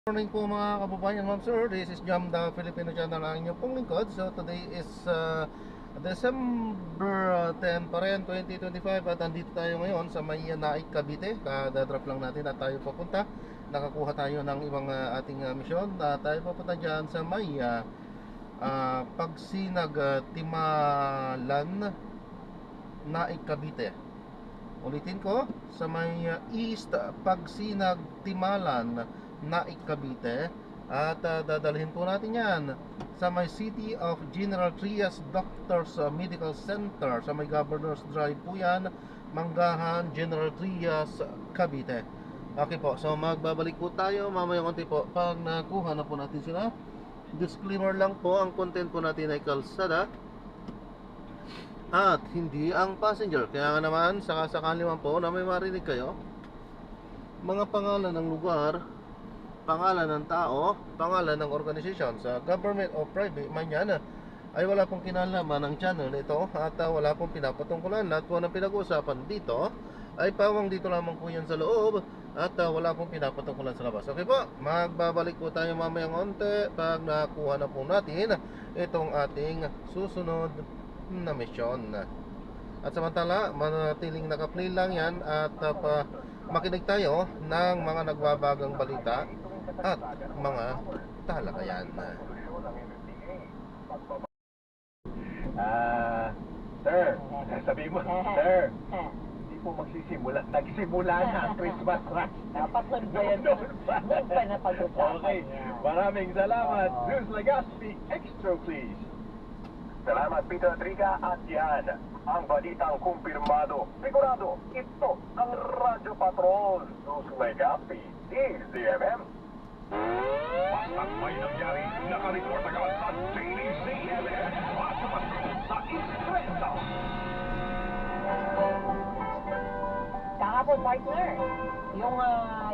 Morning po mga kababayan, ma'am sir. This is Jam the Filipino channel ang inyong pong lingkod. So today is December 10 pa rin, 2025. At andito tayo ngayon sa may Naik, Cavite. Kada-drop lang natin at tayo papunta. Nakakuha tayo ng ibang ating misyon. Tayo papunta dyan sa may Pagsinag, Timalan, Naik, Cavite. Ulitin ko, sa may East Pagsinag, Timalan, Naik, Cavite. At dadalhin po natin yan sa may City of General Trias Doctors Medical Center. Sa may Governor's Drive po yan, Manggahan, General Trias, Cavite. Okay po, so magbabalik po tayo mamaya konti po pag nakuha na po natin sila. Disclaimer lang po, ang content po natin ay kalsada at hindi ang passenger. Kaya nga naman, sakasakali man po na may marinig kayo, mga pangalan ng lugar, pangalan ng tao, pangalan ng organisasyon sa government o private man yan, ay wala pong kinalaman ng channel ito at wala pong pinapatungkulan. Lahat po ng pinag-uusapan dito ay pawang dito lamang po yan sa loob at wala pong pinapatungkulan sa labas. Okay po, magbabalik po tayo mamayang onte pag nakuha na po natin itong ating susunod na misyon. At samantala, manatiling naka-play lang yan at makinig tayo ng mga nagbabagang balita at mga talakayan. Sir, sabi mo, sir, hindi po magsisimula. Nagsimula na ang Christmas rush. Dapat nun ba yan? Doon pa na pag-usapan. Okay, maraming salamat. Zeus Legaspi, extra please. Salamat Peter Triga at yan ang balitang kumpirmado. Sigurado, ito ang Radyo Patrol. Sus Legapi, DZMM. Bastang may nangyari, nakareport agad sa Daily CNN. Radyo Patrol sa Istrento. Kahapon, partner, yung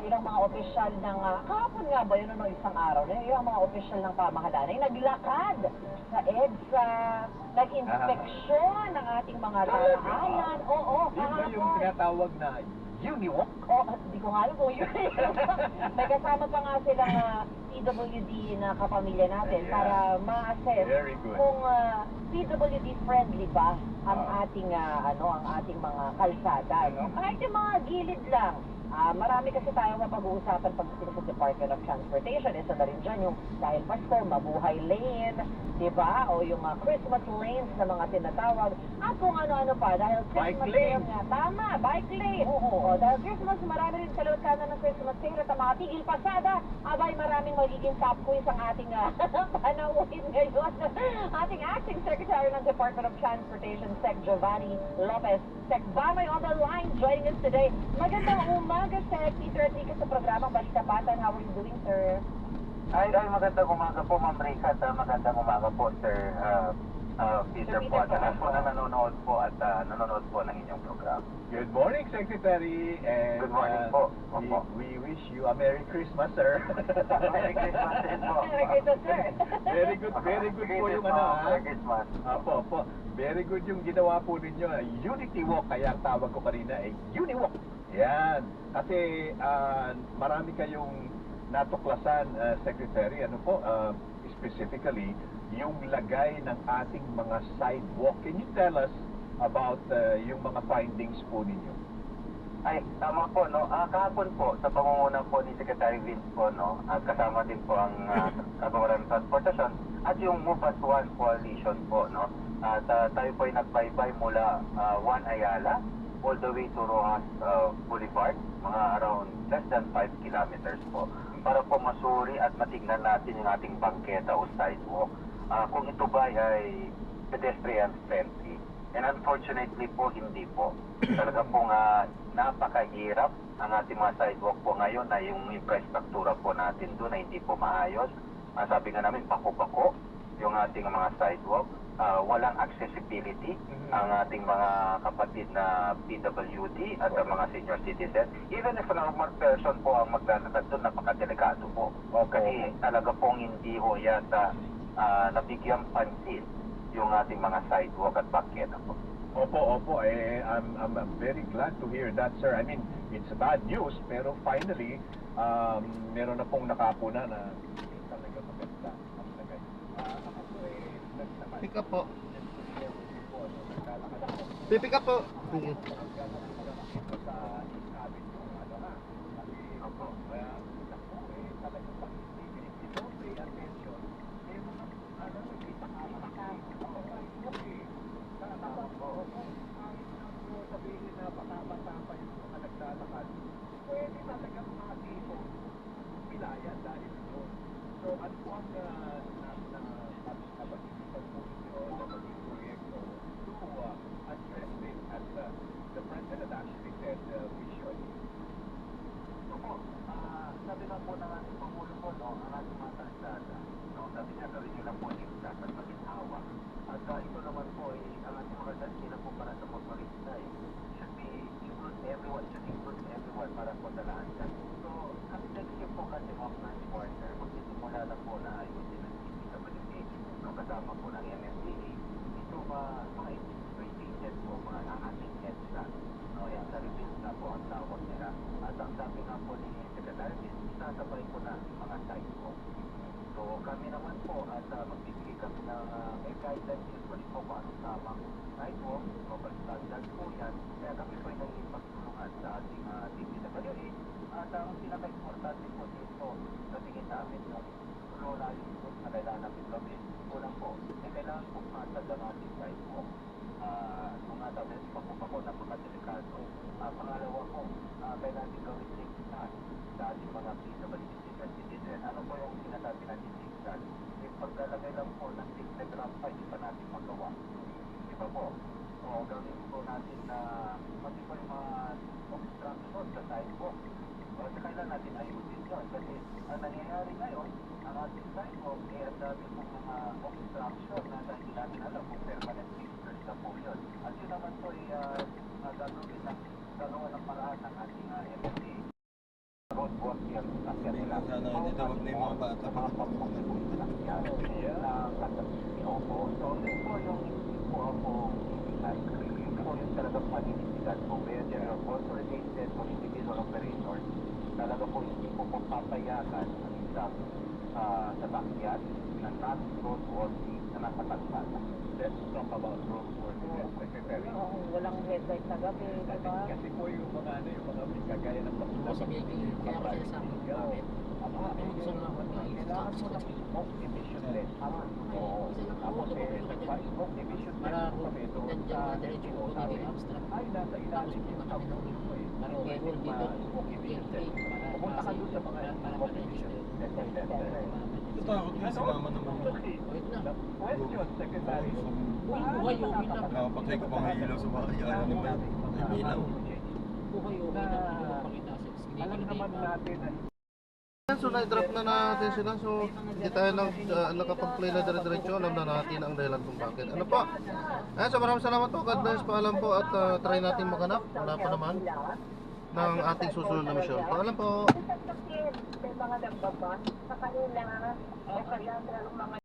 ilang mga opisyal ng, kahapon nga ba yun o isang araw na, yung mga opisyal ng pamahalaan ay naglakad sa EDSA, nag-inspeksyon ng ating mga tahanan. Oo, Yun ba yung kahapon. tinatawag na Uniwalk? Hindi ko nga alam kung yun. May kasama pa nga silang PWD na kapamilya natin para ma-assess Very good. kung PWD friendly ba ang ating ang ating mga kalsada, no? Kahit yung mga gilid lang. Marami kasi tayong mapag-uusapan pagdating sa Department of Transportation. Isa na rin dyan yung dahil Pasko, Mabuhay Lane, di ba? O yung Christmas lanes na mga tinatawag. At kung ano-ano pa, dahil Bike Christmas lane. sale nga. Tama, bike lane. O, dahil Christmas, marami rin kalawat ka na ng Christmas sale at ang mga tigil pasada. Abay, maraming magiging top quiz ang ating panauhin ngayon. Ating Acting Secretary ng Department of Transportation, Sec Giovanni Lopez. Sec Bamay on the line, joining us today. Magandang umaga, Sec. Peter Enriquez sa programang Balita Batan. How are you doing, sir? Ay, magandang umaga po, Ma'am Rika, at magandang umaga po, Sir Peter po, at lahat po na nanonood po at nanonood po ng inyong program. Good morning, Secretary. And, Good morning po. Opo. we wish you a Merry Christmas, sir. Merry Christmas din po. Merry Christmas, sir. Very good po yung Merry Christmas. Apo. Very good yung ginawa po ninyo. Unity Walk, kaya ang tawag ko kanina ay Uniwalk. Yan. Kasi marami kayong natuklasan, Secretary, specifically, yung lagay ng ating mga sidewalk. Can you tell us about yung mga findings po ninyo? Ay, tama po, no? Kahapon po, sa pangunguna po ni Secretary Vince po, no? Kasama din po ang Kabawaran ng Transportasyon at yung Move as One Coalition po, no? At tayo po ay nagbaybay mula Juan Ayala all the way to Rojas Boulevard, mga around less than 5 kilometers po, para po masuri at matignan natin yung ating bangketa o sidewalk. Kung ito ba ay pedestrian friendly. And unfortunately po, hindi po. Talaga pong napakahirap ang ating mga sidewalk po ngayon na yung infrastruktura po natin doon ay hindi po maayos. Sabi nga namin, bako-bako yung ating mga sidewalk. Walang accessibility ang ating mga kapatid na PWD at ang mga senior citizen. Even if normal person po ang maglalakad doon, napakadelikado po. Kasi talaga pong hindi ho yata nabigyan pansin yung ating mga sidewalk at bangketa po. Opo. I'm very glad to hear that, sir. I mean, it's bad news, pero finally, Meron na pong nakapuna na hindi talaga maganda ang lagay. Ako po nagsaman. Pick up po. Po, naglalakad ako. Pick up po. Sige. Sa isabit yung ano ha. Kasi ako, naku talagang pag hindi pay attention, may mga nakita ka sana po. Kung sabihin na baka-bata pa yung mga naglalakad, pwede talagang makatipo pilayan dahil doon. So, ano po ang napag-isipan po ninyo na maging proyekto to address this as the president actually said we should? Opo, sabi nga po ng ating Pangulo po, no, ang ating mga kalsada, no, sabi niya gawin nila po ligtas at maginhawa. At ito naman po, ang ating mga kalsada po para sa motorista, should include everyone para po sa lahat yan. So, ang nag-isip po kasi mga first quarter, magsisimula na po na ayusin ng DPWH, no, kasama po ng MMDA, ito mga institutions po, mga ang ating EDSA, no, EDSA reviews na po ang tawag nila. At ang sabi nga po ni Secretary Vince, isasabay po na mga sidewalk. So kami naman po at magbibigay kami ng may guidelines usually po kung anong tamang sidewalk, local standards po yan. Kaya kami po ay nagpagtulungan sa ating DPWH. At ang pinaka-importante po dito sa tingin namin yung role na kailangan namin gawin. Unang po, kailangan po matag ang ating sidewalk. Mga tabi pa po napakadelikado. Pangalawa po, kailangan din gawin ligtas sa ating mga PWC citizen. Ano po yung sinasabi natin ligtas? Yung pagkalagay lang po ng tignan rampa, hindi pa natin magawa. Di ba po? O gawin po natin na pati po yung mga obstruction sa sidewalk. O kailangan natin ayusin yun. Kasi ang nangyayari ngayon, ang ating sidewalk, ang dami pong mga obstruction na hindi natin alam kung permanent fixtures na po yun. At yun naman po ay gagawa ng paraan ng ating MMDA. Roadwork yan. Kasi nila. Sana hindi tawag na yung mga bata pa. So, yun po yung po ako ito yung talagang paninitigan po. Kaya yung consolidated for individual operators, talaga po hindi po papayagan ang isang sa backyard na non-roadworthy na nasa kalsada. Let's talk about roadworthiness, Secretary. Walang headlight sa gabi, di ba? Kasi po yung mga kagaya ng Kasi may kaya ko sinasabi ko bakit gusto na ako kailangan mo ng smoke emission less. Oo. Isa lang Tapos ako smoke emission para less kami doon nandiyan na diretso ko naging abstract. ay nasa ilalim yung Tapos sa punta kami ng Pero Pero pwede dito, smoke emission less. Pumunta ka doon sa mga smoke emission less. Natakot yung si mama naman. Wait na. The question, Secretary. Buhay okay na. Nakapatay ko pa nga ilaw sa bahay. Ano naman? Ay, ilaw. Buhay okay na. Hindi ko pakita sa screen. Alam naman natin na So, na-drop na natin sila. So, hindi tayo nakapag-play na dire-diretso. Alam na natin ang dahilan kung bakit. Ano po? Ayan, so maraming salamat po. God bless. Paalam po at try natin maghanap. Wala pa naman ng ating susunod na misyon. Paalam po. May mga nagbaba sa kanila, o kaya mga